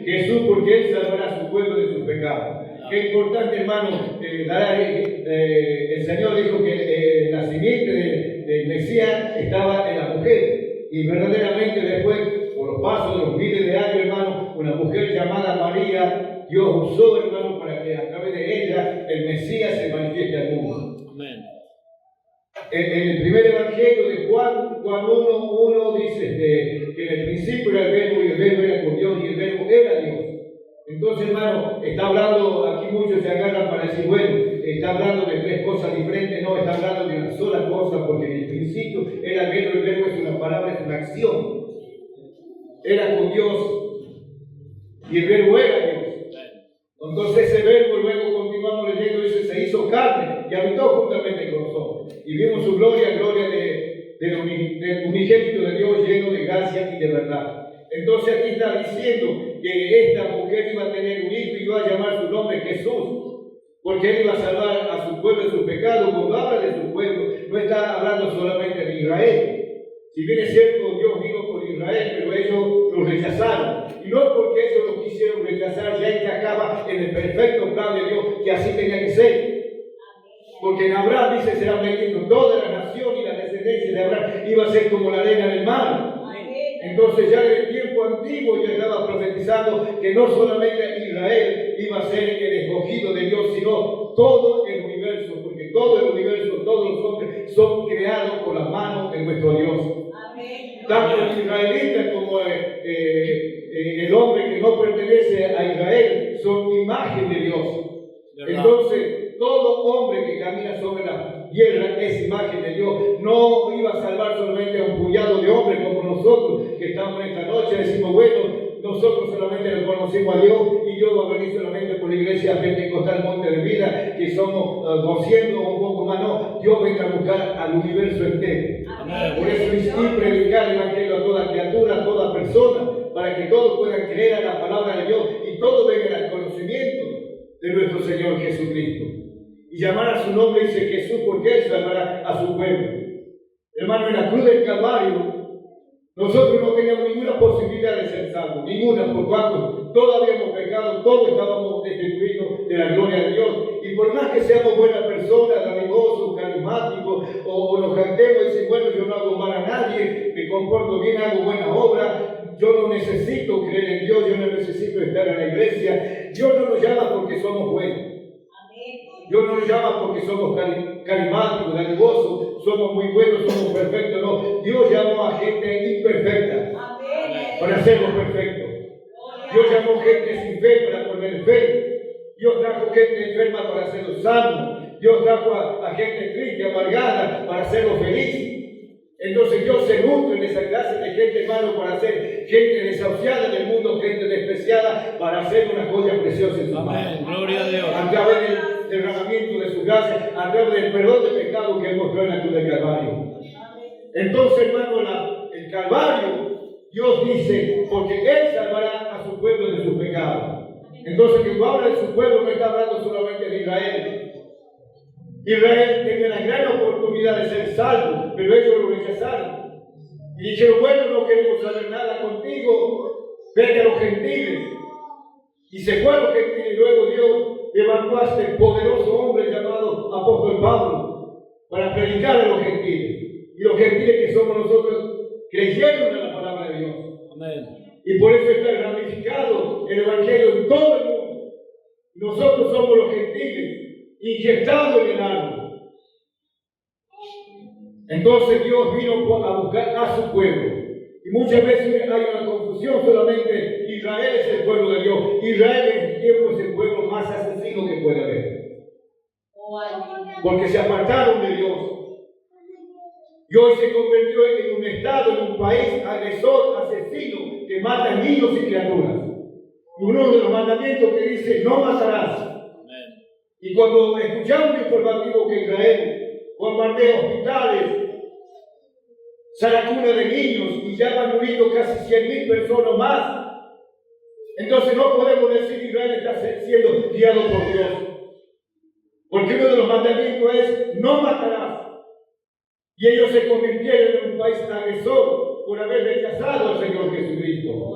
Jesús, porque Él salvará a su pueblo de sus pecados. Qué importante, hermano, el Señor dijo que la simiente del Mesías estaba en la mujer. Y verdaderamente después, por los pasos de los miles de años, hermano, una mujer llamada María, Dios usó, hermano, para que a través de ella el Mesías se manifieste al mundo. Amén. En el primer evangelio de Juan 1 dice que en el principio era el verbo y el verbo era con Dios y el verbo era Dios. Entonces, hermano, está hablando, aquí muchos se agarran para decir, bueno, está hablando de tres cosas diferentes. No, está hablando de una sola cosa, porque en el principio era el verbo es una palabra, es una acción. Era con Dios y el verbo era Dios. Entonces ese verbo, luego continuamos leyendo, dice, se hizo carne y habitó juntamente con nosotros. Y vimos su gloria, gloria del unigénito de Dios, lleno de gracia y de verdad. Entonces aquí está diciendo que esta mujer iba a tener un hijo y iba a llamar su nombre Jesús, porque él iba a salvar a su pueblo de sus pecados. Cuando habla de su pueblo, no está hablando solamente de Israel. Si bien es cierto, Dios vino por Israel, pero ellos lo rechazaron. Y no porque ellos lo quisieron rechazar, ya encajaba en el perfecto plan de Dios, que así tenía que ser. Porque en Abraham dice, será bendito toda la nación, y la descendencia de Abraham iba a ser como la arena del mar. Entonces ya en el tiempo antiguo ya estaba profetizando que no solamente Israel iba a ser el escogido de Dios, sino todo el universo, porque todo el universo, todos los hombres son creados por la mano de nuestro Dios. Amén. Tanto el israelita como el hombre que no pertenece a Israel son imagen de Dios. Entonces, todo hombre que camina sobre la tierra es imagen de Dios. No iba a salvar solamente a un puñado de hombres como nosotros que estamos en esta noche. Decimos, bueno, nosotros solamente le conocemos a Dios y Dios va a venir solamente por la iglesia Pentecostal Monte de Vida, que somos 200 o un poco más. No, Dios venga a buscar al universo entero. Amén. Por eso insistí predicar el evangelio a toda criatura, a toda persona, para que todos puedan creer a la palabra de Dios y todos vengan al conocimiento de nuestro Señor Jesucristo. Y llamar a su nombre, dice Jesús, porque Él salvará a su pueblo. Hermano, en la cruz del Calvario, nosotros no teníamos ninguna posibilidad de ser salvos, ninguna, por cuanto todos habíamos pecado, todos estábamos destituidos de la gloria de Dios. Y por más que seamos buenas personas, dadivosos, carismáticos, o nos cantemos y decimos, bueno, yo no hago mal a nadie, me comporto bien, hago buena obra, yo no necesito creer en Dios, yo no necesito estar en la iglesia. Dios no nos llama porque somos buenos. Dios no nos llama porque somos carismáticos, dadivosos, somos muy buenos, somos perfectos. No, Dios llamó a gente imperfecta para hacerlos perfectos. Dios llamó gente sin fe para poner fe. Dios trajo gente enferma para hacerlos sanos. Dios trajo a gente triste, amargada, para hacerlos felices. Entonces Dios se nutre en esa clase de gente, hermano, para hacer gente desahuciada del mundo, gente despreciada, para hacer una joya preciosa en su mano. Amén. Gloria a Dios. A través del derramamiento de su gracia, a través del perdón de pecado que Él mostró en la cruz del Calvario. Entonces, hermano, el Calvario, Dios dice, porque Él salvará a su pueblo de sus pecados. Entonces, cuando habla de su pueblo, no está hablando solamente de Israel. Israel tenía la gran oportunidad de ser salvo, pero ellos lo rechazaron. Y dijeron, bueno, no queremos saber nada contigo, vete a los gentiles. Y se fue a los gentiles, y luego Dios levantó a este poderoso hombre llamado apóstol Pablo para predicar a los gentiles. Y los gentiles que somos nosotros creyeron en la palabra de Dios. Amén. Y por eso está ramificado el evangelio en todo el mundo. Nosotros somos los gentiles, inyectado en el alma. Entonces Dios vino a buscar a su pueblo. Y muchas veces hay una confusión, solamente Israel es el pueblo de Dios. Israel en este tiempo es el pueblo más asesino que puede haber. Porque se apartaron de Dios. Y hoy se convirtió en un estado, en un país agresor, asesino, que mata niños y criaturas. Y uno de los mandamientos que dice, no matarás. Y cuando escuchamos el informativo que Israel bombardea hospitales, saracuna de niños, y ya han murido casi 100.000 personas más, entonces no podemos decir que Israel está siendo guiado por Dios. Porque uno de los mandamientos es, no matarás. Y ellos se convirtieron en un país agresor por haber rechazado al Señor Jesucristo.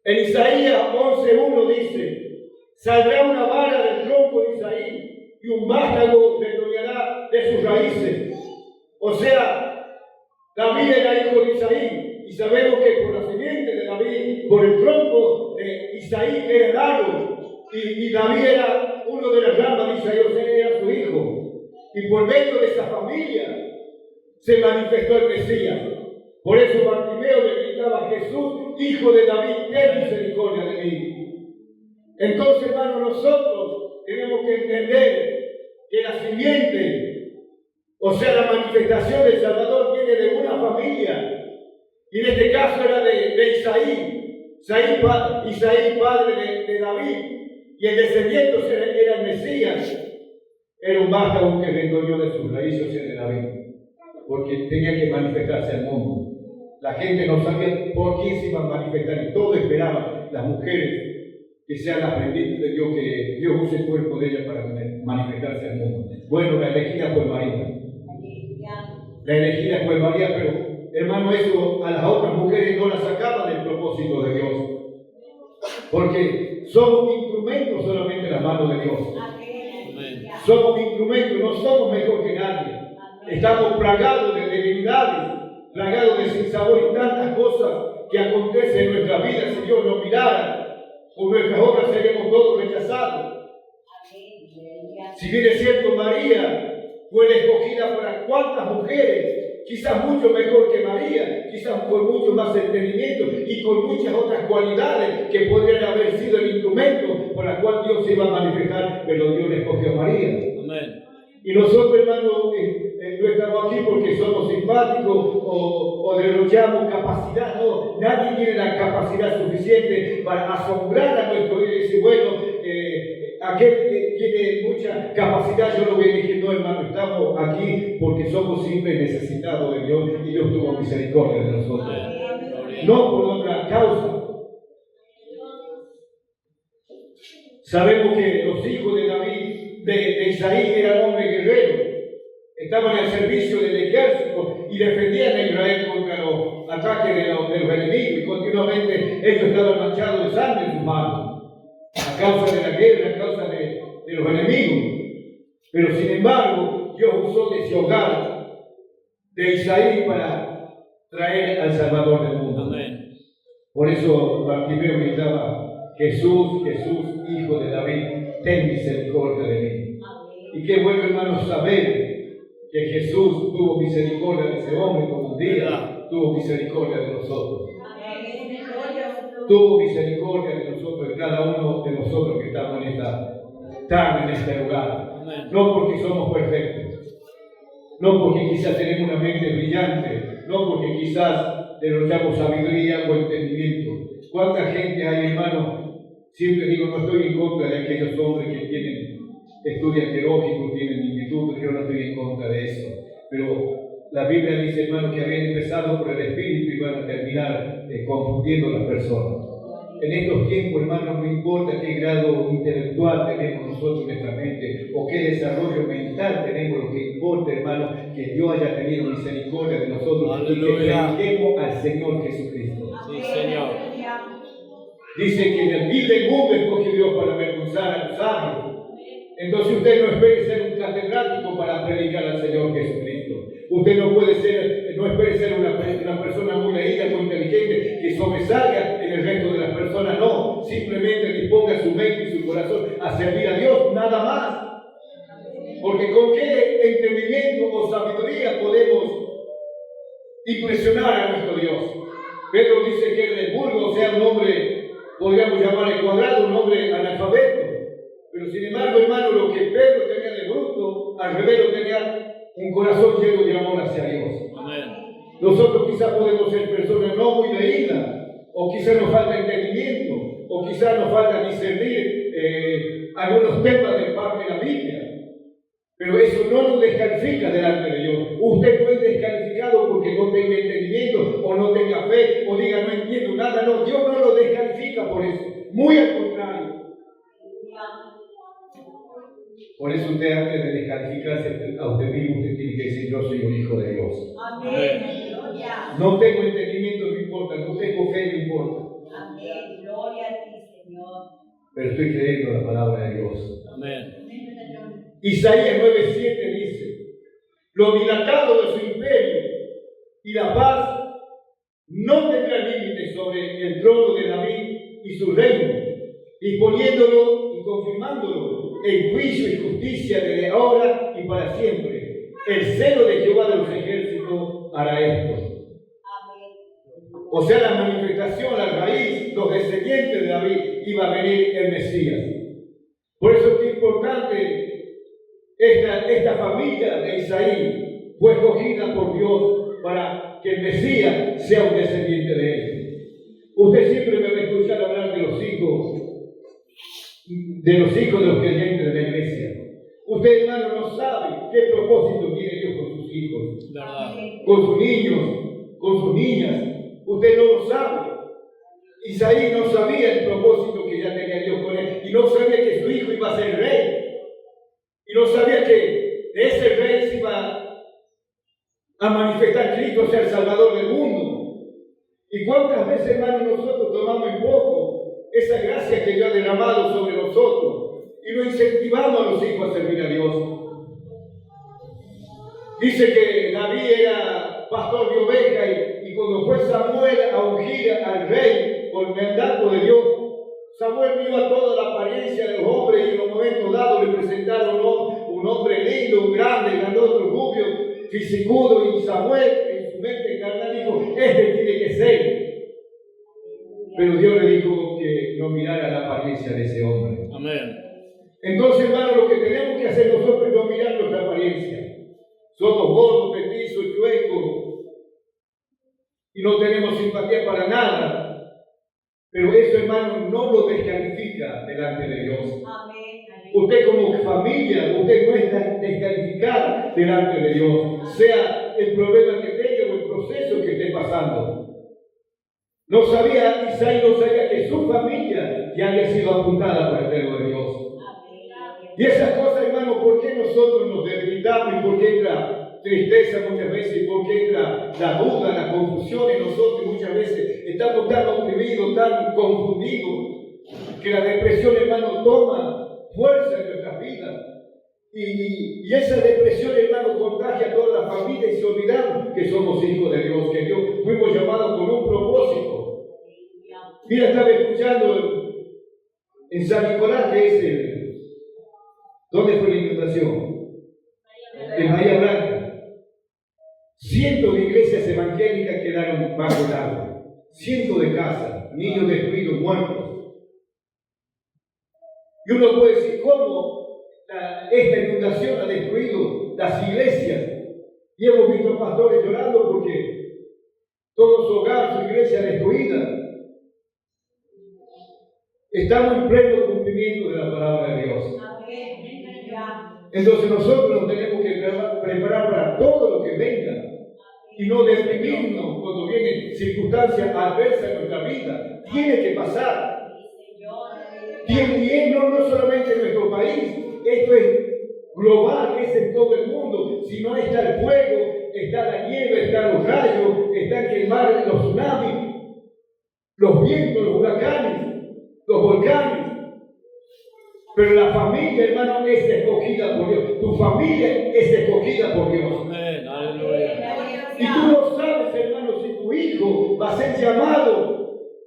En Isaías 11:1 dice: saldrá una vara del tronco de Isaí y un vástago retoñará de sus raíces. O sea, David era hijo de Isaí, y sabemos que por la simiente de David, por el tronco de Isaí era el árbol, y David era uno de las ramas de Isaí, o sea, era su hijo. Y por medio de esa familia se manifestó el Mesías. Por eso Bartimeo le gritaba: Jesús, hijo de David, ten misericordia de mí. Entonces, hermanos, nosotros tenemos que entender que la simiente, o sea, la manifestación del Salvador, viene de una familia. Y en este caso era de Isaí. Isaí, padre de David. Y el descendiente era el Mesías. Era un vástago que retoñó de sus raíces, o sea, de David. Porque tenía que manifestarse al mundo. La gente no sabía por quién se iba a manifestar y todos esperaban, las mujeres, que sean las benditas de Dios, que Dios use el cuerpo de ellas para manifestarse al mundo. Bueno, la elegida fue María. La elegida fue María, pero hermano, eso a las otras mujeres no las sacaba del propósito de Dios. Porque somos instrumentos solamente en las manos de Dios. Somos instrumentos, no somos mejor que nadie. Estamos plagados de debilidades, plagados de sinsabor y tantas cosas que acontecen en nuestra vida. Si Dios nos mirara, por nuestras obras seríamos todos rechazados. Si bien es cierto, María fue la escogida para cuántas mujeres, quizás mucho mejor que María, quizás con mucho más entendimiento y con muchas otras cualidades que podrían haber sido el instrumento por el cual Dios se iba a manifestar, pero Dios le escogió a María. Amén. Y nosotros, hermanos, no estamos aquí porque somos simpáticos o derrochamos capacidad. No, nadie tiene la capacidad suficiente para asombrar a nuestro Dios y decir, bueno, aquel que tiene mucha capacidad, yo lo voy a decir. No, hermano, estamos aquí porque somos simples necesitados de Dios y Dios tuvo misericordia de nosotros. No por otra causa. Sabemos que los hijos de David, de Isaí, eran hombres guerreros. Estaban al servicio del ejército y defendían a Israel contra los ataques de los enemigos. Y continuamente ellos estaban manchados de sangre en sus manos, a causa de la guerra, a causa de los enemigos. Pero sin embargo, Dios usó de ese hogar de Isaí para traer al Salvador del mundo. Amén. Por eso Bartimeo gritaba: Jesús, Jesús, hijo de David, ten misericordia de mí. Y qué bueno, hermanos, saber que Jesús tuvo misericordia de ese hombre, como un día tuvo misericordia de nosotros. Tuvo misericordia de nosotros, de cada uno de nosotros que estamos en esta tarde, en este lugar. No porque somos perfectos, no porque quizás tenemos una mente brillante, no porque quizás derrochamos sabiduría o entendimiento. ¿Cuánta gente hay, hermano? Siempre digo, no estoy en contra de aquellos hombres que estudian teológicos, tienen institutos, yo no estoy en contra de eso. Pero la Biblia dice, hermano, que habían empezado por el Espíritu y van a terminar confundiendo a las personas. En estos tiempos, hermano, no importa qué grado intelectual tenemos nosotros en nuestra mente o qué desarrollo mental tenemos, lo que importa, hermano, que Dios haya tenido misericordia de nosotros. Aleluya. Y que prediquemos al Señor Jesucristo. Sí, Señor. Dice que en el vil del mundo escogió Dios para avergonzar a los sabios. Entonces usted no espere ser un catedrático para predicar al Señor Jesucristo. Usted no espere ser una persona muy leída, muy inteligente, que sobresalga en el resto de las personas. No, simplemente disponga su mente y su corazón a servir a Dios, nada más. Porque con qué entendimiento o sabiduría podemos impresionar a nuestro Dios. Pedro dice que era del vulgo, o sea, un hombre, podríamos llamarle cuadrado, un hombre analfabeto. Pero sin embargo, hermano, lo que Pedro tenía de bruto, al revés tenía un corazón lleno de amor hacia Dios. Amén. Nosotros quizás podemos ser personas no muy leídas, o quizás nos falta entendimiento, o quizás nos falta discernir algunos temas de parte de la Biblia. Pero eso no nos descalifica delante de Dios. Usted no es descalificado porque no tenga entendimiento, o no tenga fe, o diga no entiendo nada. No, Dios no lo descalifica por eso. Muy al contrario. Por eso usted, antes de descalificarse a usted mismo, usted tiene que decir: yo soy un hijo de Dios. Amén. No tengo entendimiento, no importa. No tengo fe, no importa. Amén. pero estoy creyendo la palabra de Dios. Amén. Isaías 9:7 dice: lo dilatado de su imperio y la paz no tendrá límite sobre el trono de David y su reino, disponiéndolo y confirmándolo en juicio y justicia desde ahora y para siempre. El celo de Jehová de los ejércitos hará esto. O sea, la manifestación, la raíz, los descendientes de David, iba a venir el Mesías. Por eso es importante esta familia de Isaí fue escogida por Dios para que el Mesías sea un descendiente de él. Usted siempre me va a escuchar hablar de los hijos de los creyentes de la iglesia. Usted, hermano, no sabe qué propósito tiene Dios con sus hijos, con sus niños, con sus niñas. Usted no lo sabe. Isaí no sabía el propósito que ya tenía Dios con él, y no sabía que su hijo iba a ser rey, y no sabía que de ese rey se iba a manifestar Cristo, sea el Salvador del mundo. Y cuántas veces, hermano, nosotros tomamos en poco esa gracia que Dios ha derramado sobre nosotros y no incentivamos a los hijos a servir a Dios. Dice que David era pastor de ovejas y cuando fue Samuel a ungir al rey por mandato de Dios, Samuel vio a toda la apariencia de los hombres y en los momentos dados le presentaron un hombre lindo, un grande, grandote, rubio, fisicudo, y Samuel en su mente carnal dijo: este tiene que ser. Pero Dios le dijo que no mirara la apariencia de ese hombre. Amén. Entonces, hermano, lo que tenemos que hacer nosotros es no mirar nuestra apariencia. Somos gordos, petizos, chuecos y no tenemos simpatía para nada. Pero eso, hermano, no lo descalifica delante de Dios. Amén. Usted como familia, usted no está descalificada delante de Dios, sea el problema que tenga o el proceso que esté pasando. No sabía, Isaí no sabía que su familia ya había sido apuntada por el dedo de Dios. Y esas cosas, hermano, ¿por qué nosotros nos debilitamos y por qué entra tristeza muchas veces y por qué entra la duda, la confusión en nosotros muchas veces? Estamos tan oprimidos, tan confundidos, que la depresión, hermano, toma fuerza en nuestras vidas. Y esa depresión, hermano, contagia a toda la familia y se olvidamos que somos hijos de Dios, que Dios fuimos llamados con un propósito. Mira, estaba escuchando en San Nicolás, que es ¿dónde fue la inundación? En Bahía Blanca. Cientos de iglesias evangélicas quedaron bajo el agua. Cientos de casas, niños destruidos, muertos. Y uno puede decir, ¿cómo esta inundación ha destruido las iglesias? Y hemos visto pastores llorando porque todo su hogar, su iglesia destruida. Estamos en pleno cumplimiento de la palabra de Dios. Entonces nosotros nos tenemos que preparar para todo lo que venga y no deprimirnos cuando vienen circunstancias adversas en nuestra vida. Tiene que pasar. No solamente en nuestro país, esto es global, es en todo el mundo. Si no está el fuego, está la nieve, están los rayos, está el mar, los tsunamis, los vientos, los huracanes, los volcanes. Pero la familia, hermano, es escogida por Dios. Tu familia es escogida por Dios. Amén. Aleluya. Y tú no sabes, hermano, si tu hijo va a ser llamado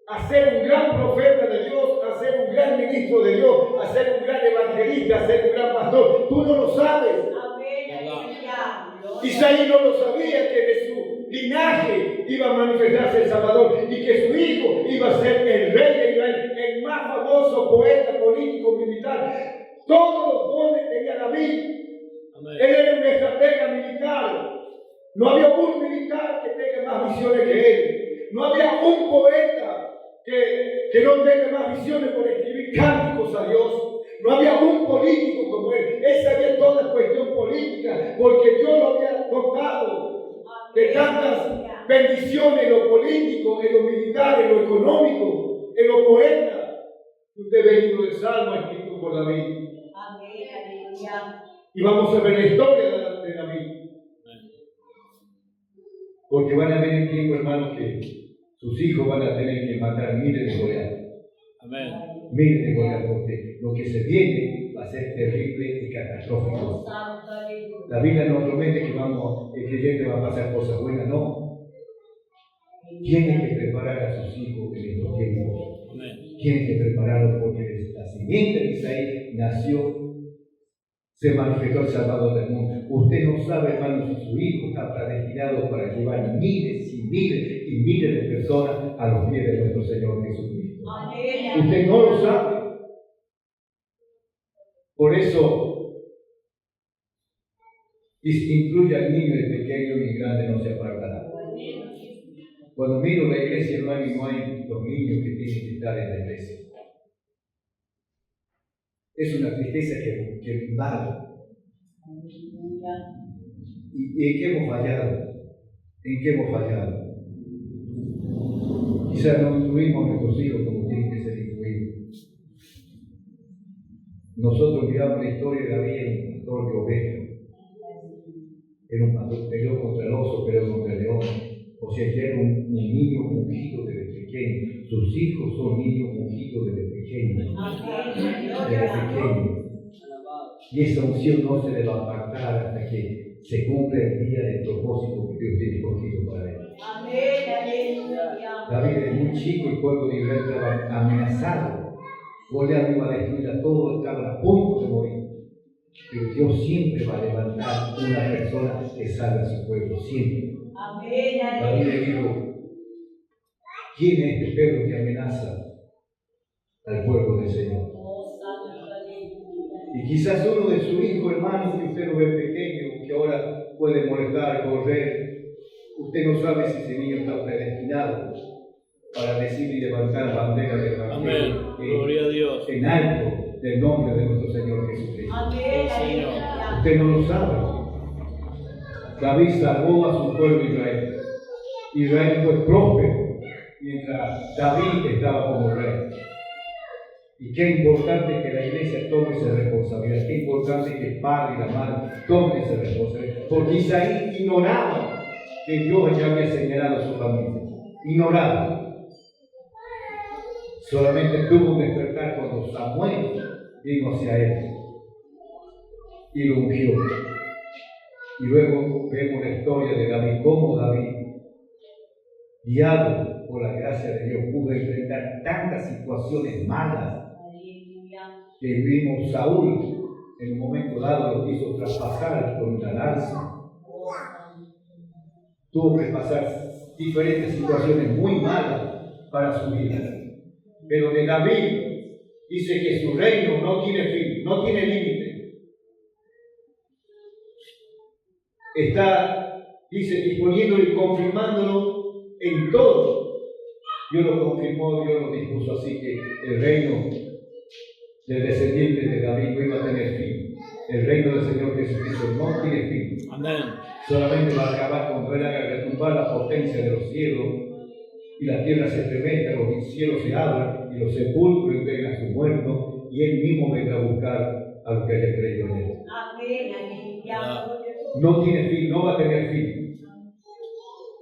a ser un gran profeta de Dios, a ser un gran ministro de Dios, a ser un gran evangelista, a ser un gran pastor. Tú no lo sabes. Isaí no lo sabía, que de su linaje iba a manifestarse el Salvador y que su hijo iba a ser el rey de Israel, el más famoso poeta, político, militar. Todos los dones tenía David. Amén. Él era un estratega militar. No había un militar que tenga más visiones que él. No había un poeta que no tenga más visiones por escribir cánticos a Dios. No había un político como él. Él sabía toda cuestión política porque Dios lo había dotado de tantas bendiciones en lo político, en lo militar, en lo económico, en lo poeta. Usted ve el libro de Salmo escrito por David. Y vamos a ver la historia de David. Porque van a haber el tiempo, hermanos, que sus hijos van a tener que matar miles de Goliat. Amén. Mire de Goliat, porque lo que se viene va a ser terrible y catastrófico. La Biblia no promete que el creyente va a pasar cosas buenas, no. Tiene que preparar a sus hijos en estos tiempos. Amén. Tiene que prepararlos porque la simiente de Isaí nació, se manifestó el Salvador del mundo. Usted no sabe, hermano, si su hijo está predestinado para llevar miles y miles y miles de personas a los pies de nuestro Señor Jesucristo. Usted no lo sabe. Por eso, incluye al niño y pequeño y grande no se apartará. Cuando miro la iglesia, hermano, y no hay los niños que tienen que estar en la iglesia. Es una tristeza que me invade. ¿Y en qué hemos fallado? ¿En qué hemos fallado? Quizás no instruimos a nuestros hijos como tienen que ser instruidos. Nosotros miramos la historia de David, era un pastor de ovejas. Era un pastor, peleó contra el oso, peleó contra el león. O sea, era un niño ungido desde pequeño. Sus hijos son niños ungidos desde pequeño. Desde pequeño. Y esa unción no se le va a apartar hasta que se cumpla el día del propósito que Dios tiene escogido para él. David es muy chico, el pueblo de Israel estaba amenazado. Goliat iba a destruir a todos, estaban a punto de morir. Pero Dios siempre va a levantar una persona que salve a su pueblo, siempre. David le dijo: ¿quién es este perro que amenaza al pueblo del Señor? Y quizás uno de sus hijos, hermanos, que usted lo ve pequeño, que ahora puede molestar, correr, usted no sabe si ese niño está predestinado para decir y levantar bandera del Evangelio. Gloria a Dios. En alto del nombre de nuestro Señor Jesucristo. Señor. Usted no lo sabe. David salvó a su pueblo Israel. Israel fue próspero mientras David estaba como rey. Y qué importante que la iglesia tome esa responsabilidad, qué importante que el padre y la madre tomen esa responsabilidad, porque Isaí ignoraba que Dios ya había señalado a su familia, ignoraba. Solamente tuvo un despertar cuando Samuel vino hacia él y lo ungió. Y luego vemos la historia de David, cómo David, guiado por la gracia de Dios, pudo enfrentar tantas situaciones malas que vimos. Saúl en un momento dado lo quiso traspasar con una lanza. Tuvo que pasar diferentes situaciones muy malas para su vida. Pero de David dice que su reino no tiene fin, no tiene límite. Está, dice, disponiéndolo y confirmándolo en todo. Dios lo confirmó, Dios lo dispuso, así que el reino del descendiente de David no iba a tener fin. El reino del Señor Jesucristo no tiene fin. Amén. Solamente va a acabar con ver a retumbar la potencia de los cielos y la tierra se estremezca, los cielos se abran y los sepulcros vengan a su muerto y él mismo venga a buscar a los que haya creído en él. No tiene fin, no va a tener fin.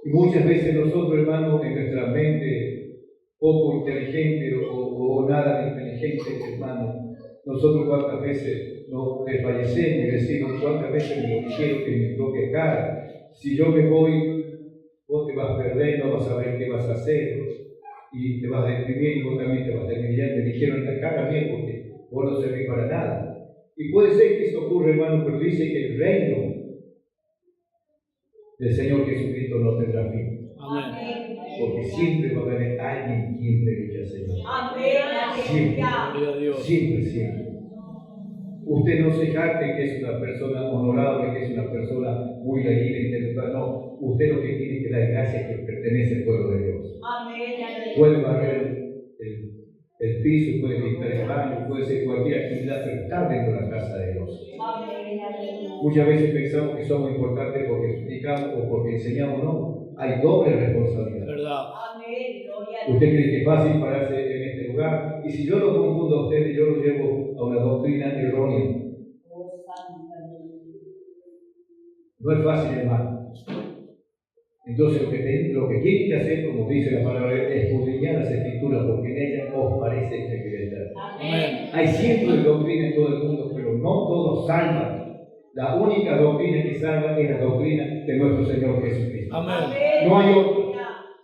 Y muchas veces nosotros, hermanos, en nuestra mente poco inteligente o nada de inteligente, hermano, nosotros cuántas veces nos desfallecemos y decimos: cuántas veces me lo dijeron en mi propia cara, si yo me voy, vos te vas a perder, no vas a saber qué vas a hacer y te vas a deprimir y vos también te vas a terminar. Me dijeron en la cara bien porque vos no servís para nada. Y puede ser que eso ocurra, hermano, pero dice que el reino del Señor Jesucristo no tendrá fin. Amén. Porque siempre va a haber alguien quien predique al Señor. Siempre. Gloria a Dios. Siempre, siempre. Usted no se jacte que es una persona honorable, que es una persona muy leída, intelectual. No, usted lo que tiene que dar gracias es que pertenece al pueblo de Dios. Puede barrer el piso, puede limpiar el baño, puede ser cualquier actividad, pero está dentro de la casa de Dios. Muchas veces pensamos que somos importantes porque explicamos o porque enseñamos, no. Hay doble responsabilidad. ¿Verdad? Usted cree que es fácil pararse en este lugar, y si yo lo confundo a ustedes, yo lo llevo a una doctrina errónea. No es fácil, hermano. Entonces lo que tienen que hacer, como dice la palabra, es escudriñar las Escrituras, porque en ellas os parece que verdad. Amén. Hay cientos de doctrinas en todo el mundo, pero no todos salvan. La única doctrina que salva es la doctrina de nuestro Señor Jesucristo. Amén. No hay otro.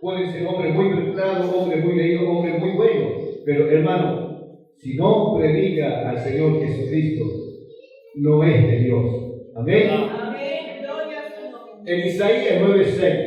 Pueden ser hombres muy preparados, hombres muy leídos, hombres muy buenos, pero hermano, si no predica al Señor Jesucristo, no es de Dios. Amén. En Isaías 9:6,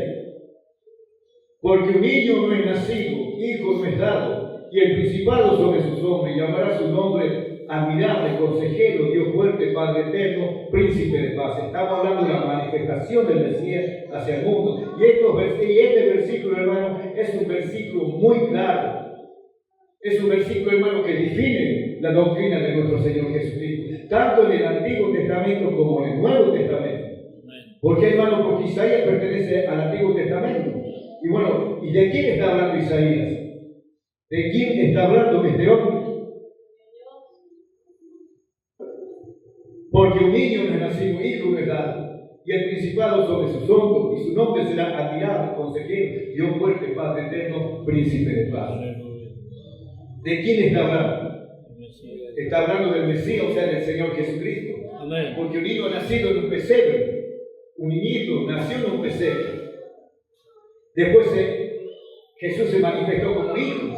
porque un niño no es nacido, hijo no es dado, y el principado sobre sus hombros, y llamará su nombre admirable, consejero, Dios fuerte, Padre eterno, príncipe de paz. Estamos hablando de la manifestación del Mesías hacia el mundo. Y este versículo, hermano, es un versículo muy claro. Es un versículo, hermano, que define la doctrina de nuestro Señor Jesucristo, tanto en el Antiguo Testamento como en el Nuevo Testamento. ¿Por qué, hermano? Porque Isaías pertenece al Antiguo Testamento. Y bueno, ¿y de quién está hablando Isaías? ¿De quién está hablando este hombre? Porque un niño no es nacido, hijo no es dado, y el principado sobre sus hombros, y su nombre será admirable, consejero, Dios fuerte, Padre eterno, príncipe de paz. ¿De quién está hablando? Está hablando del Mesías, o sea, del Señor Jesucristo. Amén. Porque un niño nacido en un pesebre, un niñito nació en un pesebre. Después Jesús se manifestó como hijo.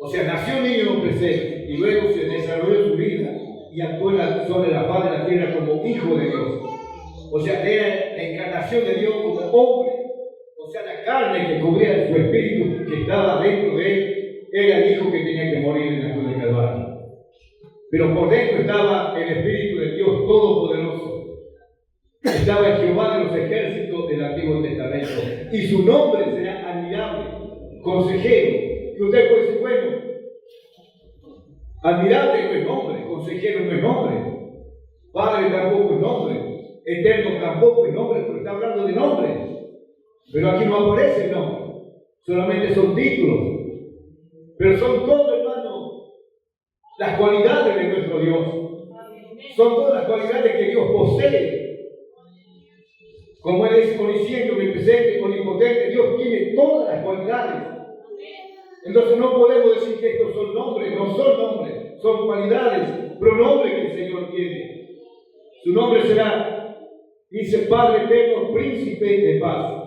O sea, nació un niño en un pesebre y luego se desarrolló su vida y actuó sobre la faz de la tierra como hijo de Dios. O sea, era la encarnación de Dios como hombre. O sea, la carne que cubría su espíritu que estaba dentro de él era el hijo que tenía que morir en la cruz de Calvario. Pero por dentro estaba el Espíritu de Dios Todopoderoso. Estaba el Jehová de los ejércitos del Antiguo Testamento. Y su nombre será admirable, consejero. Y usted puede decir, bueno, admirable no es nombre, consejero no es nombre, Padre tampoco es nombre, eterno tampoco es nombre, porque está hablando de nombre. Pero aquí no aparece el nombre, solamente son títulos. Pero son todos, hermano, las cualidades de nuestro Dios. Son todas las cualidades que Dios posee. Como Él es omnisciente, omnipresente, omnipotente, Dios tiene todas las cualidades. Entonces no podemos decir que estos son nombres, no son nombres, son cualidades, pronombres que el Señor tiene. Su nombre será, dice, Padre eterno, príncipe de paz.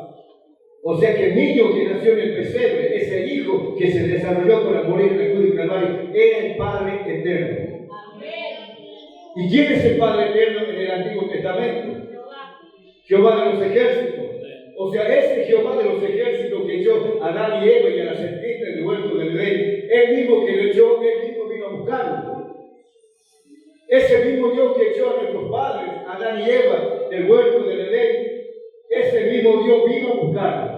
O sea que el niño que nació en el pesebre, ese hijo que se desarrolló para morir en la cruz del Calvario, era el Padre eterno. ¿Y quién es el Padre eterno en el Antiguo Testamento? Jehová de los ejércitos. O sea, ese Jehová de los ejércitos que echó a Adán y Eva y a la serpiente del huerto del Edén, él mismo que lo echó, él mismo vino a buscarlo. Ese mismo Dios que echó a nuestros padres, Adán y Eva, del huerto del Edén, ese mismo Dios vino a buscarlo.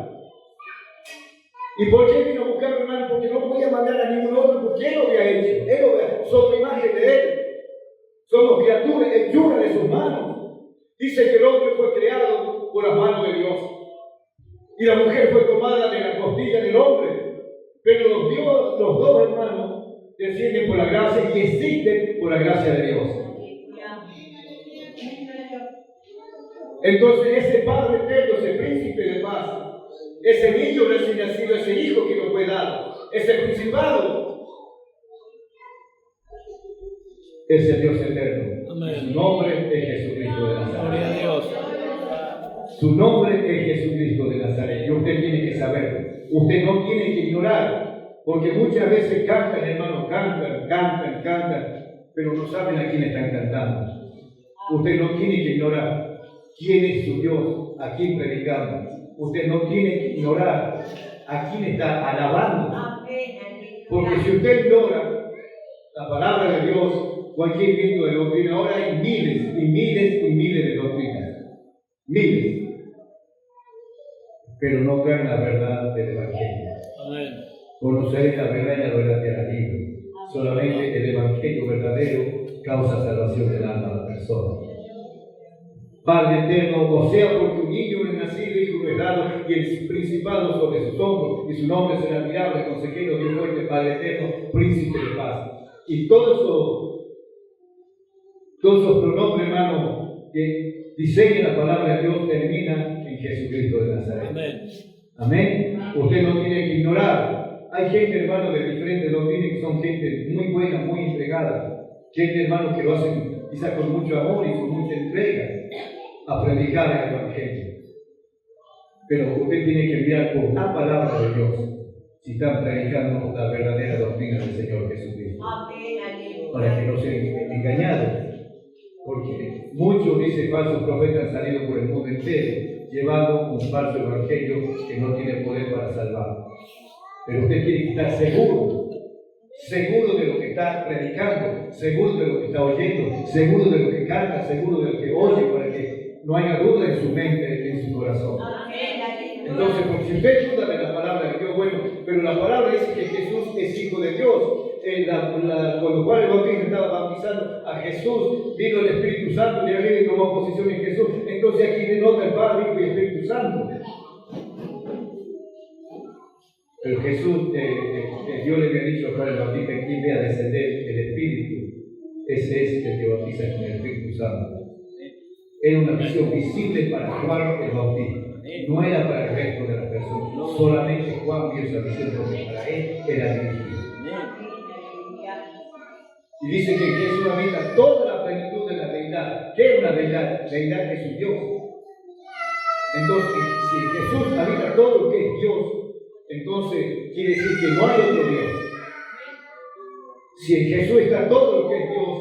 ¿Y por qué vino a buscarlo, hermano? Porque no podía mandar a ningún otro, porque Él lo había hecho. Él lo había, somos imagen de Él. Somos criaturas, hechura de sus manos. Dice que el hombre fue creado por las manos de Dios. Y la mujer fue tomada de la costilla del hombre. Pero los dos hermanos descienden por la gracia y existen por la gracia de Dios. Entonces ese Padre eterno, ese príncipe de paz, ese niño recién nacido, ese hijo que nos fue dado, ese principado, es el Dios eterno. Amén. Su nombre es Jesucristo de Nazaret. Gloria a Dios. Su nombre es Jesucristo de Nazaret. Y usted tiene que saber. Usted no tiene que ignorar. Porque muchas veces cantan, hermanos, cantan, pero no saben a quién están cantando. Usted no tiene que ignorar quién es su Dios, a quién predicamos. Usted no tiene que ignorar a quién está alabando. Porque si usted ignora la palabra de Dios, cualquier viento de doctrina, ahora hay miles y miles y miles de doctrinas. Miles. Pero no traen la verdad del Evangelio. Amén. Conoceréis la verdad y la verdad te hará libre. Solamente el Evangelio verdadero causa salvación del alma a la persona. Padre eterno, o sea, porque un niño es nacido, hijo es dado, y el principado sobre sus hombros, y su nombre será admirable, consejero, Dios fuerte, Padre eterno, príncipe de paz. Y todos esos pronombres, hermano, que diseñan la palabra de Dios, terminan en en Jesucristo de Nazaret. Amén. Amén. Usted no tiene que ignorar. Hay gente, hermano, de diferentes doctrinas que son gente muy buena, muy entregada. Gente, hermano, que lo hacen quizás con mucho amor y con mucha entrega a predicar el Evangelio. Pero usted tiene que mirar por la palabra de Dios si están predicando la verdadera doctrina del Señor Jesucristo. Para que no sean engañados. Porque muchos, dice, falsos profetas han salido por el mundo entero llevando un falso evangelio que no tiene poder para salvar. Pero usted tiene que estar seguro de lo que está predicando, seguro de lo que está oyendo, seguro de lo que canta, seguro de lo que oye, para que no haya duda en su mente, en su corazón. Entonces, porque si usted duda de la palabra de Dios, bueno, pero la palabra dice que Jesús es Hijo de Dios. Cuando Juan el Bautista estaba bautizando a Jesús, vino el Espíritu Santo de arriba y tomó posición en Jesús. Entonces aquí denota el Padre, Hijo y Espíritu Santo. Pero Jesús, Dios le había dicho a Juan el Bautista que quien vea descender el Espíritu, ese es el que bautiza con el Espíritu Santo. Era una visión visible para Juan el Bautista. No era para el resto de las personas. Solamente Juan vio esa visión porque para él era dirigida. Y dice que Jesús habita toda la plenitud de la deidad. ¿Qué es una deidad? Deidad es su Dios. Entonces, si Jesús habita todo lo que es Dios, entonces quiere decir que no hay otro Dios. Si en Jesús está todo lo que es Dios,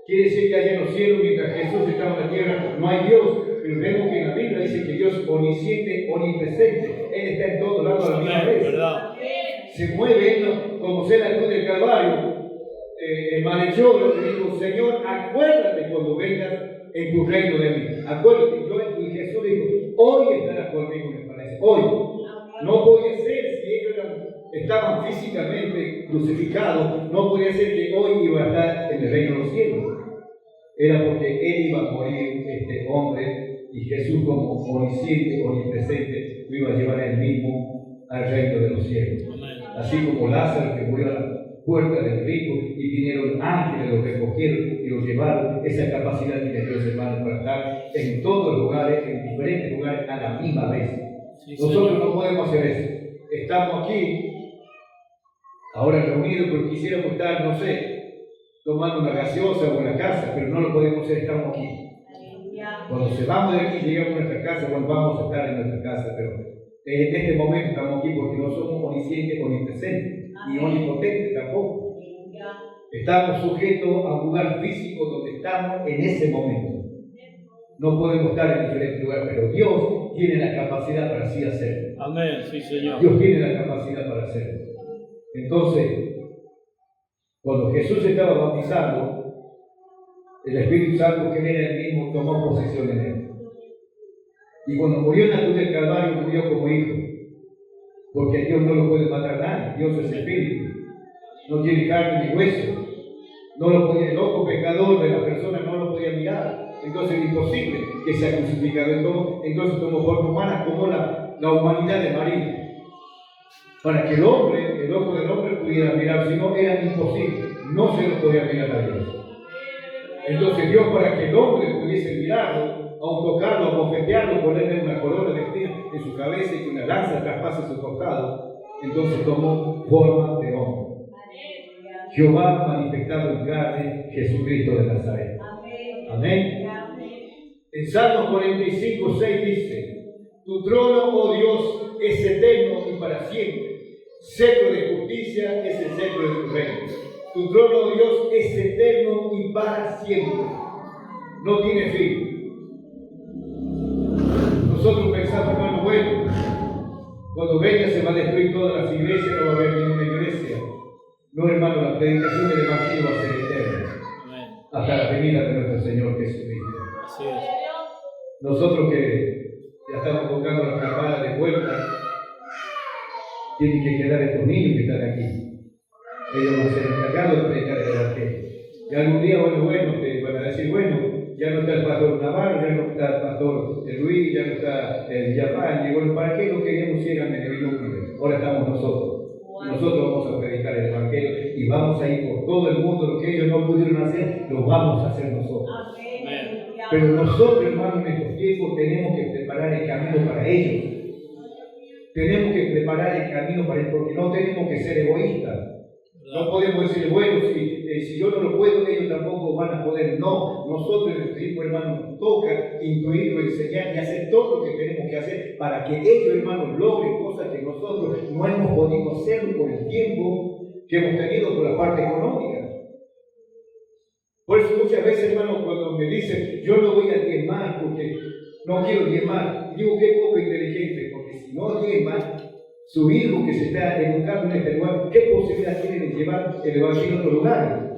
quiere decir que allá en los cielos, mientras Jesús estaba en la tierra, no hay Dios. Pero vemos que en la Biblia dice que Dios es omnisciente, omnipresente. Él está en todos lados a la misma vez. Se mueve Él como sea la cruz del Calvario. El malhechor le dijo: Señor, acuérdate cuando vengas en tu reino de mí. Acuérdate. Y Jesús dijo: hoy estarás conmigo en el paraíso. Hoy. No podía ser si ellos estaban físicamente crucificados, no podía ser que hoy iba a estar en el reino de los cielos. Era porque Él iba a morir, este hombre, y Jesús, como omnisciente, omnipresente, lo iba a llevar Él mismo al reino de los cielos. Así como Lázaro, que murió a la puerta del rico y vinieron ángeles, lo recogieron y lo llevaron. Esa capacidad tiene Dios, hermano, para estar en todos los lugares, en diferentes lugares a la misma vez. Nosotros no podemos hacer eso. Estamos aquí, ahora reunidos, porque quisiéramos estar, no sé, tomando una gaseosa o en la casa, pero no lo podemos hacer, estamos aquí. Cuando se vamos de aquí, llegamos a nuestra casa, bueno, vamos a estar en nuestra casa, pero en este momento estamos aquí porque no somos omniscientes, omnipresentes, ni omnipotentes tampoco. Estamos sujetos a un lugar físico donde estamos en ese momento. No podemos estar en diferentes lugares, pero Dios tiene la capacidad para así hacerlo. Amén, sí, Señor. Dios tiene la capacidad para hacerlo. Entonces, cuando Jesús estaba bautizando, el Espíritu Santo, que era el mismo, tomó posesión en él. Y cuando murió en la cruz del Calvario, murió como hijo. Porque Dios no lo puede matar nadie. Dios es Espíritu. No tiene carne ni hueso. No lo podía, el ojo pecador de la persona no lo podía mirar. Entonces es imposible que sea crucificado. Entonces tomó forma humana como la humanidad de María. Para que el ojo del hombre pudiera mirar, si no era imposible. No se lo podía mirar a Dios. Entonces Dios, para que el hombre pudiese mirarlo, aun tocarlo, abofetearlo, ponerle una corona de espinas en su cabeza y que una lanza traspase su costado, entonces tomó forma de hombre. Jehová manifestado en carne, Jesucristo de Nazaret. Amén. En Salmos 45:6 dice: tu trono, oh Dios, es eterno y para siempre. Cetro de justicia es el cetro de tu reino. Tu trono, oh Dios, es eterno y para siempre. No tiene fin. Nosotros pensamos, hermano, bueno, cuando venga se va a destruir todas las iglesias, no va a haber ninguna iglesia. No, hermano, la predicación del Evangelio va a ser eterna. Amén. Hasta la venida de nuestro Señor Jesucristo. Así es. Nosotros que ya estamos tocando la campana de vuelta, tienen que quedar estos niños que están aquí. Ellos van a ser encargados de predicar el Evangelio. Y algún día, bueno, te van a decir, bueno, ya no está el pastor Navarro, ya no está el pastor Luis, ya no está el Yapán. Y bueno, ¿para qué no queríamos ir a Menevillón? Ahora estamos nosotros. Y nosotros vamos a predicar el Evangelio y vamos a ir por todo el mundo. Lo que ellos no pudieron hacer, lo vamos a hacer nosotros. Amén. Pero nosotros, hermanos, en estos tiempos tenemos que preparar el camino para ellos. Tenemos que preparar el camino para ellos, porque no tenemos que ser egoístas. No podemos decir, bueno, si yo no lo puedo, ellos tampoco van a poder. No, nosotros en nuestro tiempo, hermanos, nos toca instruirlo, enseñar y hacer todo lo que tenemos que hacer para que ellos, hermanos, logren cosas que nosotros no hemos podido hacer por el tiempo que hemos tenido por la parte económica. Por eso muchas veces, hermanos, cuando me dicen, yo no voy a diezmar porque no quiero diezmar, digo que poco inteligente, porque si no diezma, su hijo que se está educando en este lugar, ¿qué posibilidad tiene de llevar el evangelio a otro lugar?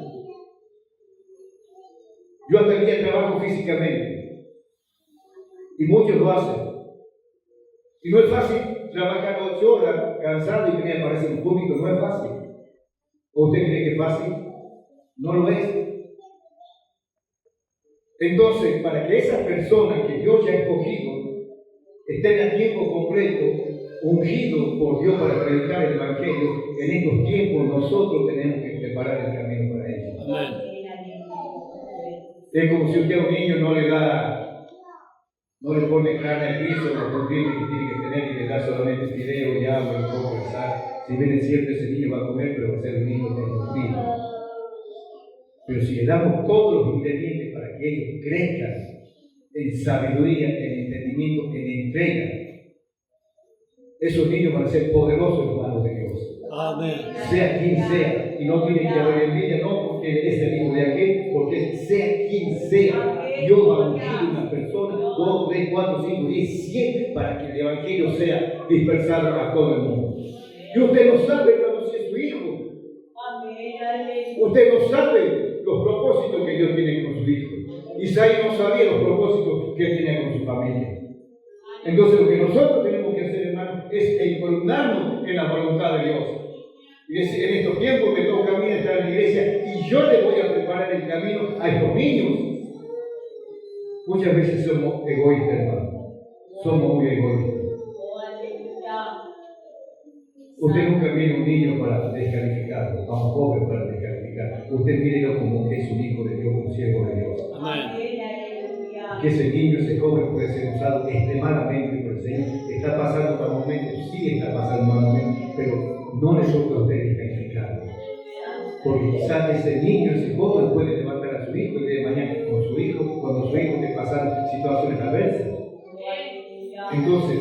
Yo hasta el día trabajo físicamente y muchos lo hacen. Y no es fácil trabajar 8 horas cansado y venir a aparecer en público, no es fácil. ¿O usted cree que es fácil? No lo es. Entonces, para que esas personas que Dios ya ha escogido estén a tiempo completo, ungidos por Dios para predicar el Evangelio, en estos tiempos nosotros tenemos que preparar el camino para ellos. Amén. Es como si usted a un niño no le pone carne al piso, los nutrientes que tiene que tener y le da solamente fideo y agua y poco de sal. Si bien es cierto, ese niño va a comer, pero va a ser un niño desnutrido. Pero si le damos todos los ingredientes para que ellos crezcan en sabiduría, en entendimiento, en entrega, esos niños van a ser poderosos en las manos de Dios. Amén. Sea quien sea, y no tiene que haber envidia, no porque es el hijo de aquel, porque sea quien sea, Dios va a ungir una persona, 2, 3, 4, 5, 10, 100, para que el evangelio sea dispersado a todo el mundo. Y usted no sabe, hermano, si es su hijo. Usted no sabe los propósitos que Dios tiene con su hijo. Isaías no sabía los propósitos que él tenía con su familia. Entonces, lo que nosotros tenemos que hacer, hermano, es encolumnarnos en la voluntad de Dios. Y decir, en estos tiempos me toca a mí estar en la iglesia y yo le voy a preparar el camino a estos niños. Muchas veces somos egoístas, hermano. Somos muy egoístas. Usted nunca mira a un niño para descalificarlo, a un joven para descalificar. Usted mírelo como que es un hijo de Dios, un siervo de Dios. Amén. Que ese niño, ese joven puede ser usado extremadamente por el Señor. Está pasando mal momento, sí está pasando mal momento, pero no le toca a usted descalificarlo. Porque quizás ese niño, ese joven puede levantar a su hijo y de mañana con su hijo, cuando su hijo te pasan situaciones adversas. Entonces,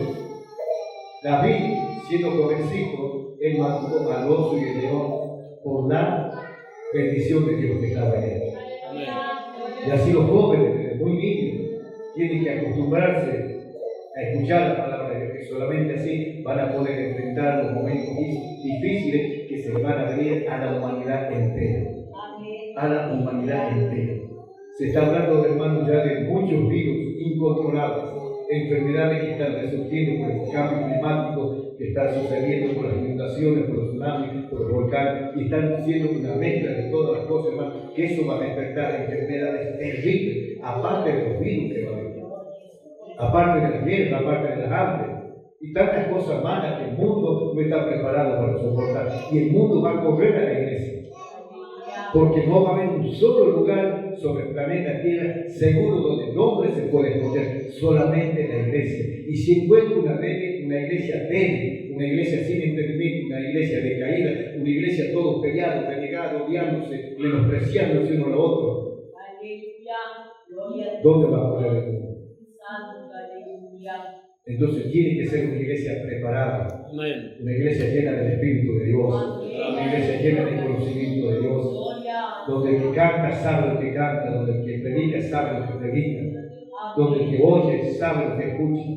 David, siendo jovencito, él mató al oso y el león por la bendición de Dios que estaba en él. Amén. Y así los jóvenes, desde muy niños, tienen que acostumbrarse a escuchar la palabra de Dios, que solamente así van a poder enfrentar los momentos difíciles que se van a venir a la humanidad entera. A la humanidad entera. Se está hablando, hermanos, ya de muchos virus incontrolables, enfermedades que están resurgiendo por el cambio climático que está sucediendo, por las inundaciones, por los tsunamis, por los volcanes, y están haciendo una mezcla de todas las cosas, hermanos, que eso va a despertar enfermedades terribles, aparte de los virus que va a venir, aparte de las guerras, aparte de las hambres, y tantas cosas malas que el mundo no está preparado para soportar, y el mundo va a correr a la iglesia. Porque no va a haber un solo lugar sobre el planeta Tierra seguro donde el hombre se puede esconder, solamente la iglesia. Y si encuentra una iglesia débil, una iglesia sin entendimiento, una iglesia decaída, una iglesia todos peleados, renegados, odiándose, menospreciándose uno al otro, ¿dónde va a correr el mundo? Entonces tiene que ser una iglesia preparada, Amén. una iglesia llena del Espíritu de Dios, una iglesia llena del conocimiento de Dios, donde el que canta sabe lo que canta, donde el que predica sabe lo que predica, donde el que oye sabe lo que escucha.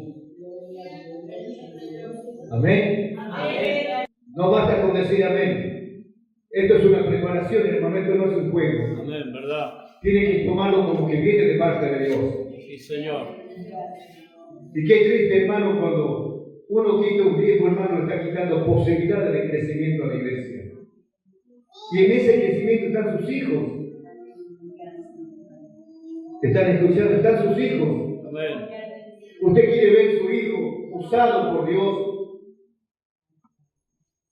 Amén. No basta con decir amén. Esto es una preparación, hermano, esto no es un juego. Amén, ¿verdad? Tiene que tomarlo como que viene de parte de Dios. Sí, Señor. Y qué triste, hermano, cuando uno quita un tiempo, hermano, está quitando posibilidades de crecimiento a la iglesia. Y en ese crecimiento están sus hijos. ¿Están escuchando? Están sus hijos. Amén. Usted quiere ver su hijo usado por Dios.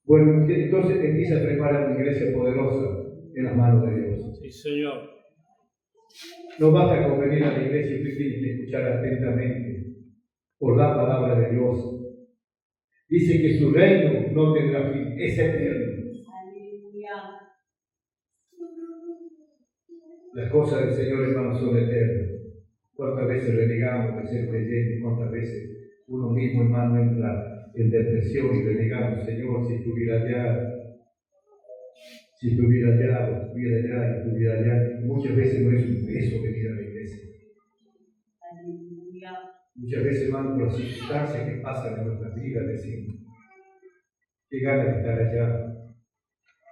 Bueno, entonces empieza a preparar una iglesia poderosa en las manos de Dios. Sí, Señor. No basta con venir a la iglesia, usted tiene que escuchar atentamente por la palabra de Dios. Dice que su reino no tendrá fin, es eterno. Las cosas del Señor, hermanos, son eternas. ¿Cuántas veces renegamos de ser creyentes? ¿Cuántas veces uno mismo, hermano, entra en depresión y renegamos? Señor, si estuviera allá, si estuviera allá, estuviera allá. Muchas veces no es un peso venir a la iglesia. Muchas veces, hermano, por las circunstancias que pasan en nuestras vidas, decimos, qué ganas de estar allá.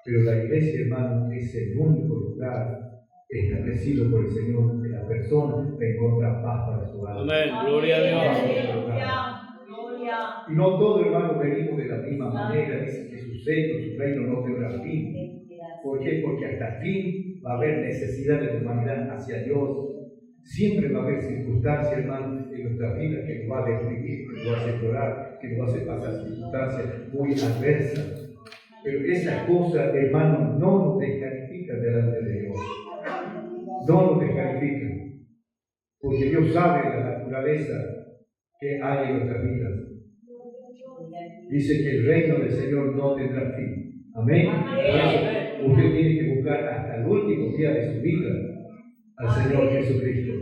Pero la iglesia, hermano, es el único lugar establecido por el Señor que la persona encuentra paz para su alma. Amén. Gloria a Dios. Y no todo, hermano, venimos de la misma manera. Dice que su reino no tendrá fin. ¿Por qué? Porque hasta el fin va a haber necesidad de la humanidad hacia Dios. Siempre va a haber circunstancias, hermano, en nuestra vida que nos va a deprimir, que nos va a hacer llorar, que nos va a hacer pasar circunstancias muy adversas. Pero esas cosas, hermano, no nos descalifican delante de Dios. No nos descalifican. Porque Dios sabe la naturaleza que hay en nuestras vidas. Dice que el reino del Señor no tendrá fin. Amén. Amén. Usted tiene que buscar hasta el último día de su vida al Señor Jesucristo.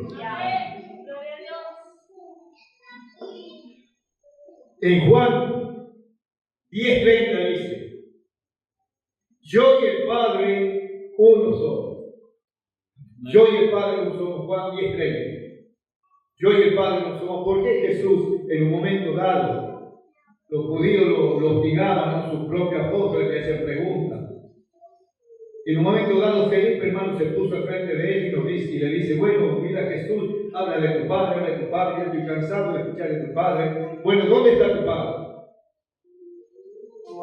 En Juan 10:30 dice: yo y el Padre uno somos. Yo y el Padre uno somos. Juan 10:30. Yo y el Padre uno somos. ¿Por qué Jesús en un momento dado, los judíos lo hostigaban, ¿no? Sus propios apóstoles le hacían preguntas? En un momento dado, Felipe, hermano, se puso al frente de él y le dice: bueno, mira Jesús, habla de tu Padre, yo estoy cansado de escuchar de tu Padre. Bueno, ¿dónde está tu Padre?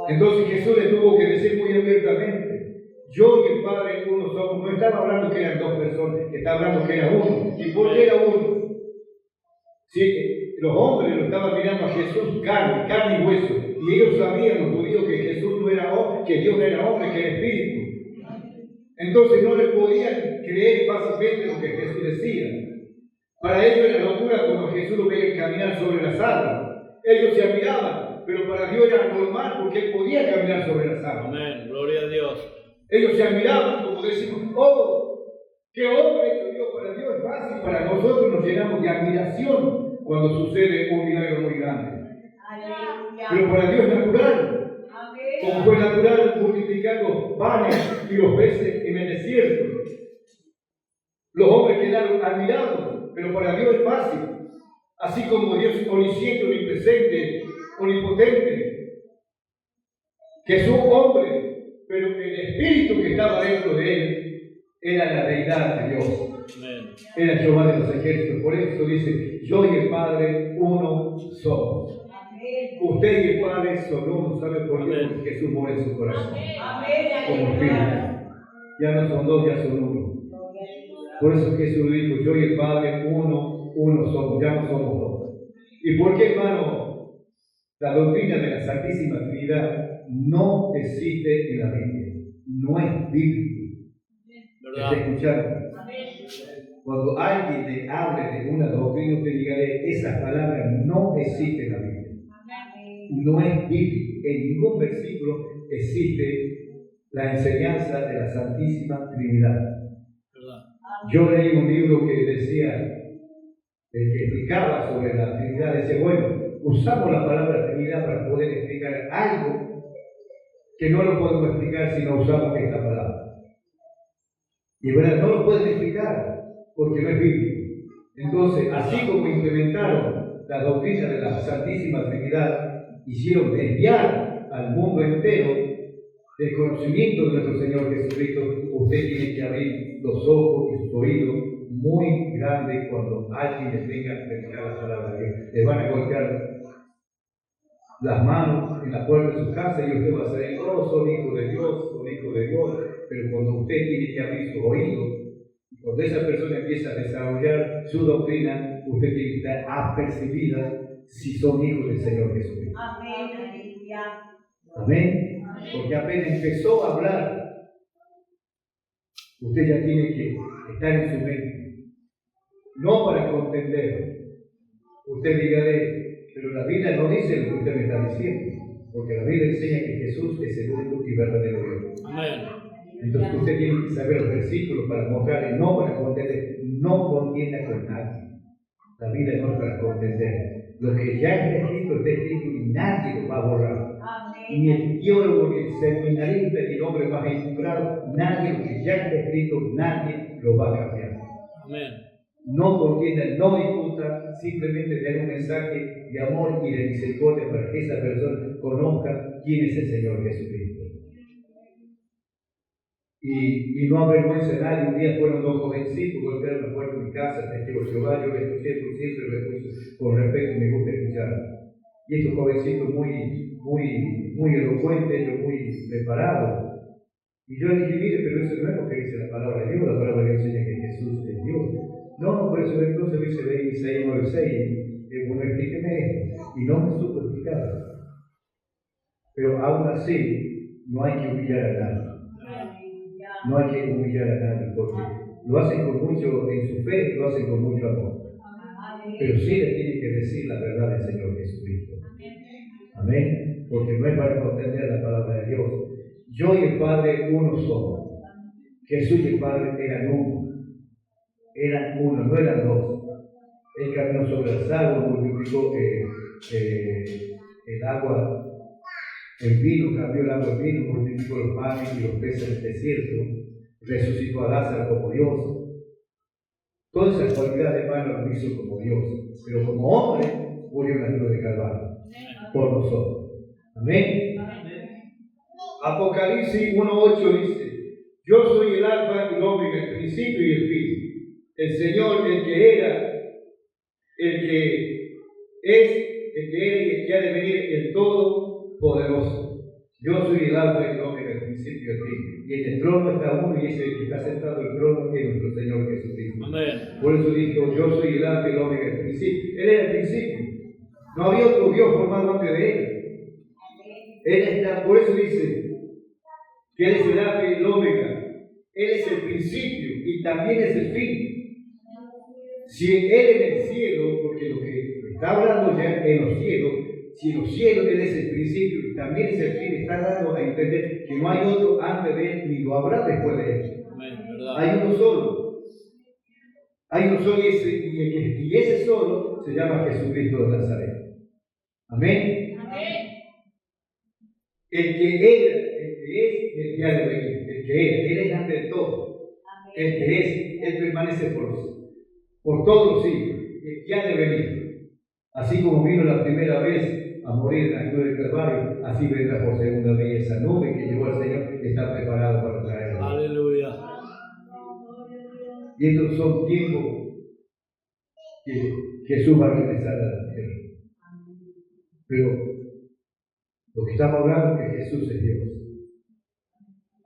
Entonces Jesús le tuvo que decir muy abiertamente: yo y el Padre uno somos. No estaba hablando que eran dos personas, estaba hablando que era uno. ¿Y por qué era uno? Sí, los hombres lo estaban mirando a Jesús carne y hueso, y ellos sabían, los judíos, que Jesús no era hombre, que Dios no era hombre, que era espíritu. Entonces no le podían creer fácilmente lo que Jesús decía. Para ellos era locura cuando Jesús lo veía caminar sobre las aguas. Ellos se admiraban, pero para Dios era normal porque Él podía caminar sobre las aguas. Amén. Gloria a Dios. Ellos se admiraban, como decimos: oh, qué hombre hecho Dios. Para Dios es fácil, para nosotros nos llenamos de admiración cuando sucede un milagro muy grande. Pero para Dios es natural. Como fue natural multiplicar los panes y los peces en el desierto. Los hombres quedaron admirados, pero para Dios es fácil. Así como Dios es omnisciente, omnipresente, omnipotente. Jesús hombre, pero el espíritu que estaba dentro de él era la deidad de Dios. Amén. Era Jehová de los ejércitos. Por eso dice: yo y el Padre uno somos. Usted y el Padre son uno. ¿Sabe por qué? Porque Jesús mora en su corazón. Como espíritu. Ya no son dos, ya son uno. Por eso Jesús dijo: yo y el Padre uno somos. Ya no somos dos. ¿Y por qué, hermano? La doctrina de la Santísima Trinidad no existe en la Biblia. No es bíblico. ¿Está escuchando? Cuando alguien le hable de una doctrina, usted dígale: esas palabras no existen en la Biblia. No es bíblico. En ningún versículo existe la enseñanza de la Santísima Trinidad. Yo leí un libro que decía, que explicaba sobre la Trinidad. Decía: bueno, usamos la palabra Trinidad para poder explicar algo que no lo podemos explicar si no usamos esta palabra. Y es verdad, no lo pueden explicar porque no es bíblico. Entonces, así como implementaron la doctrina de la Santísima Trinidad, hicieron desviar al mundo entero del conocimiento de nuestro Señor Jesucristo. Usted tiene que abrir los ojos y sus oídos muy grandes cuando alguien le venga a predicar la palabra de Dios. Le van a golpear las manos en la puerta de su casa y usted va a decir: oh, son hijos de Dios, son hijos de Dios. Pero cuando usted tiene que abrir sus oídos, cuando esa persona empieza a desarrollar su doctrina, usted tiene que estar apercibida si son hijos del Señor Jesucristo. Amén. Porque apenas empezó a hablar, usted ya tiene que estar en su mente: no para contender. Usted dígale, pero la Biblia no dice lo que usted me está diciendo, porque la Biblia enseña que Jesús es el único y verdadero Dios. Amén. Entonces usted tiene que saber los versículos para mostrarle, no para contender, no contienda con nadie. La Biblia no es para contender. Lo que ya está escrito y nadie lo va a borrar. Ni el teólogo, ni el seminarista, ni el hombre más inspirado, nadie, lo que ya está escrito, nadie lo va a cambiar. Amén. No contienda, no discuta, simplemente den un mensaje de amor y de misericordia para que esa persona conozca quién es el Señor Jesucristo. Y no avergüence a nadie. Un día fueron dos jovencitos, golpearon la puerta de mi casa, testigo de Jehová, yo les escuché, por siempre lo escucho con respeto, me gusta escuchar. Y estos jovencitos muy elocuentes, ellos muy preparados. Y yo le dije, mire, pero eso no es lo que dice la palabra de Dios, la palabra de Dios enseña que Jesús es Dios. No, por eso entonces se ve Isaías 9:6, bueno, explíqueme esto. Y no me supo explicar. Pero aún así, no hay que humillar a nadie. No hay que humillar a nadie, porque lo hacen con mucho, en su fe, lo hacen con mucho amor. Pero sí le tienen que decir la verdad del Señor Jesucristo. Amén. Porque no es para contender la palabra de Dios. Yo y el Padre uno somos. Jesús y el Padre eran uno. Eran uno, no eran dos. Él caminó sobre las aguas, multiplicó el agua. El vino, cambió el agua en vino, multiplicó los panes y los peces en el desierto, resucitó a Lázaro como Dios. Todas esas cualidades, hermanos, lo hizo como Dios, pero como hombre murió en la cruz de Calvario por nosotros. Amén. Apocalipsis 1:8 dice: yo soy el alfa y el omega, el principio y el fin. El Señor, el que era, el que es, el que era y el que ha de venir, el Todopoderoso. Yo soy el alfa y el omega, el principio y el fin. Y en el trono está uno, y ese que está sentado en el trono es nuestro Señor Jesucristo. Amén. Por eso dijo: yo soy el alfa y el omega, el principio. Él era el principio. No había otro Dios formado antes de él. Él está, por eso dice que Él es el alfa y el omega. Él es el principio y también es el fin. Si Él en el cielo, porque lo que está hablando ya en los cielos, si en los cielos Él es el principio y también es el fin, está dando a entender que no hay otro antes de Él ni lo habrá después de Él. Amén, ¿verdad? Hay uno solo. Hay uno solo y ese solo se llama Jesucristo de Nazaret. Amén. Amén. El que era, el que es, el que ha de venir. El que era, Él es antes de todo. El que es, Él permanece por todos los siglos. El que ha de venir. Así como vino la primera vez a morir en la cruz del Calvario, así vendrá por segunda vez. Esa nube que llevó al Señor está preparada para traerlo. Aleluya. Y estos son tiempos que Jesús va a regresar a la tierra. Pero lo que estamos hablando es que Jesús es Dios.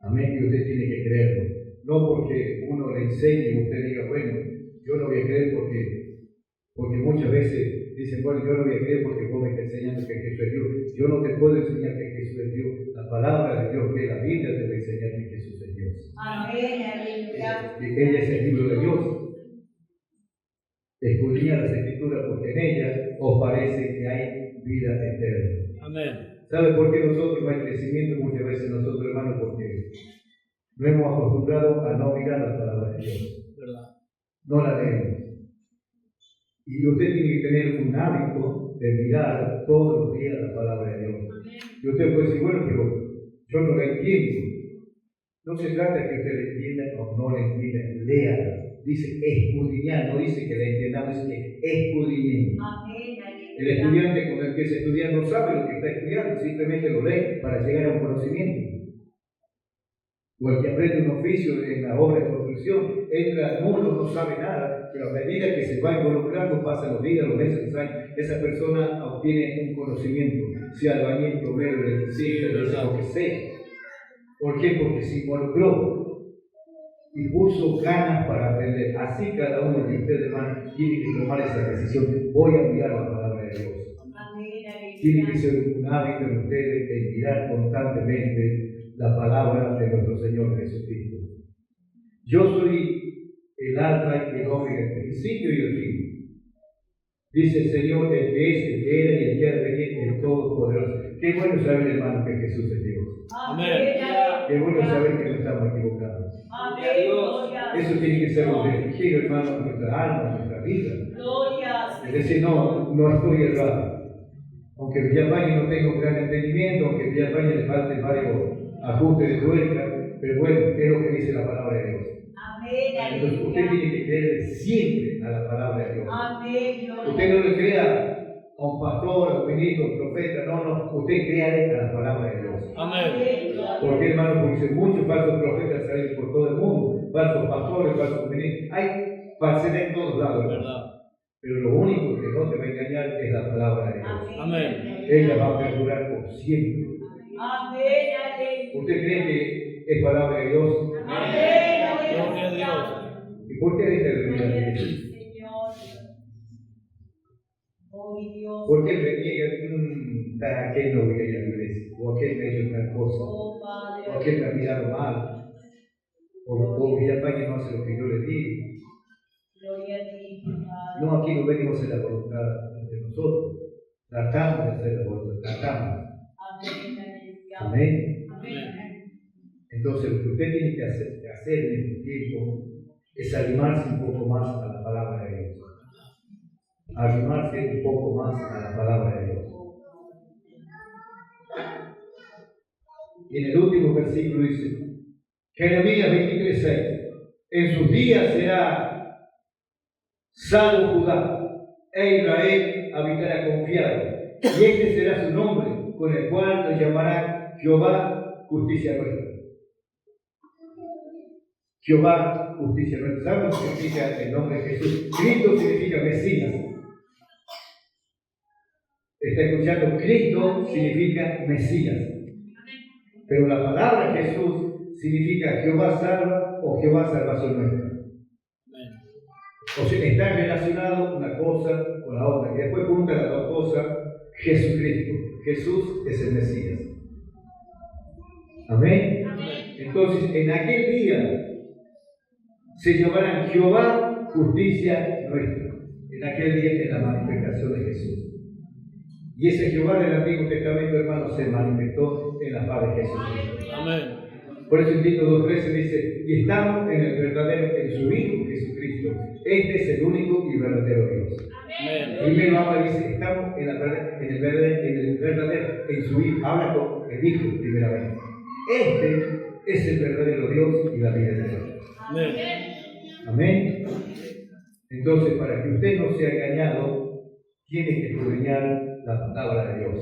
Amén, y usted tiene que creerlo. No porque uno le enseñe y usted diga, bueno, yo no voy a creer porque muchas veces dicen, bueno, yo no voy a creer porque vos me estás enseñando que Jesús es Dios. Yo no te puedo enseñar que Jesús es Dios. La palabra de Dios, que es la Biblia, te va a enseñar que Jesús es Dios. Amén. Aleluya. Ella es el libro de Dios. Escudriñad las Escrituras porque en ellas os parece que hay vida eterna. Amén. ¿Sabe por qué nosotros no hay crecimiento muchas veces nosotros, hermanos? Porque no hemos acostumbrado a no mirar la palabra de Dios. ¿Verdad? No la leemos. Y usted tiene que tener un hábito de mirar todos los días la palabra de Dios. Y usted puede decir, bueno, pero yo no la entiendo. No se trata de que usted la entienda o no la entienda, léala. Dice escudriñar, no dice que la entendamos, dice que escudriñemos. El estudiante cuando empieza a estudiar no sabe lo que está estudiando, simplemente lo lee para llegar a un conocimiento. O el que aprende un oficio en la obra de construcción, entra al mundo, no sabe nada, pero a medida que se va involucrando, pasan los días, los meses, los años, esa persona obtiene un conocimiento, sea albañil, plomero, electricista, lo que sea. ¿Por qué? Porque se involucró y puso ganas para aprender. Así cada uno de ustedes, hermanos, tiene que tomar esa decisión. Voy a mirar la palabra de Dios. Tiene que ser un hábito en ustedes de mirar constantemente la palabra de nuestro Señor Jesucristo. Yo soy el el alfa y el omega, el principio y el fin. Dice el Señor, el que es, el que era y el que ha de venir, el Todopoderoso. Qué bueno saber, hermano, que Jesús es Dios. Amén. Qué bueno saber que no estamos equivocados. Eso tiene que ser un refrigerio, hermano, en nuestra alma, en nuestra vida. Es decir, no estoy errado. Aunque Villafañe no tenga un gran entendimiento, aunque Villafañe le falte varios ajustes de tuerca, pero bueno, es lo que dice la palabra de Dios. Entonces usted tiene que creer siempre a la palabra de Dios. Usted no le crea a un pastor, a un ministro, a un profeta, no, usted crea a la palabra de Dios. Amén. Porque hermano, como dicen, muchos falsos profetas salen por todo el mundo, falsos pastores, falsos ministros, hay falsedad en todos lados, ¿verdad? Verdad. Pero lo único que no te va a engañar es la palabra de Dios. Amén. Ella va a perdurar por siempre. ¿Usted cree que es palabra de Dios? Gloria a Dios. ¿Y por qué deja de venir a la iglesia? ¿Por qué reniega? Aquel no voy a ir a la iglesia? ¿O aquel me ha hecho tal cosa? ¿O aquel me ha mirado mal? ¿O Villafañe no hace lo que yo le digo? No, aquí no venimos a hacer la voluntad de nosotros. Tratamos de hacer la voluntad. Tratamos. Amén. Entonces, lo que usted tiene que hacer en este tiempo es animarse un poco más a la palabra de Dios. Animarse un poco más a la palabra de Dios. Y en el último versículo dice, Jeremías 23:6, en sus días será salvo Judá, e Israel habitará confiado, y este será su nombre, con el cual lo llamará Jehová, justicia nuestra. Jehová, justicia nuestra. ¿Saben lo que significa el nombre de Jesús? Cristo significa Mesías. ¿Está escuchando? Cristo significa Mesías. Pero la palabra Jesús significa Jehová salva o Jehová salvación nuestra. O sea, está relacionado una cosa con la otra. Y después junta las dos cosas, Jesucristo. Jesús es el Mesías. Amén. Entonces, en aquel día se llamarán Jehová, justicia nuestra. En aquel día es la manifestación de Jesús. Y ese Jehová del Antiguo Testamento, hermano, se manifestó en la paz de Jesucristo. Amén. Por eso en Tito 2:13 dice, y estamos en el verdadero, en su Hijo Jesucristo. Este es el único y verdadero Dios. Amén. Primero habla, dice, estamos en el verdadero, en su Hijo. Habla con el Hijo primeramente. Este es el verdadero Dios y la vida de Dios. Amén. Amén. Entonces, para que usted no sea engañado, tiene que escudriñar la palabra de Dios.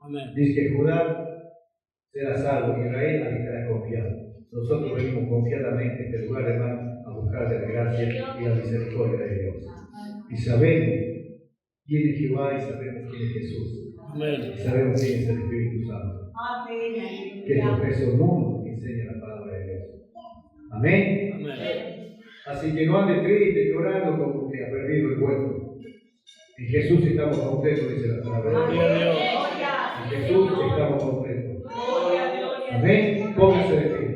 Amén. Dice que Judá será salvo y Israel habitará confiado. Nosotros venimos confiadamente a este lugar, hermano, a buscar la gracia y la misericordia de Dios. Y sabemos quién es Jehová y sabemos quién es Jesús. Amén. Y sabemos quién es el Espíritu Santo. Que es lo que es el mundo que enseña la palabra de Dios. Amén. Amén. Así que no ande triste, llorando como que ha perdido el vuelo. En Jesús estamos completos, dice la palabra. Gloria a Dios. En Jesús estamos completos. Amén. Póngase de pie.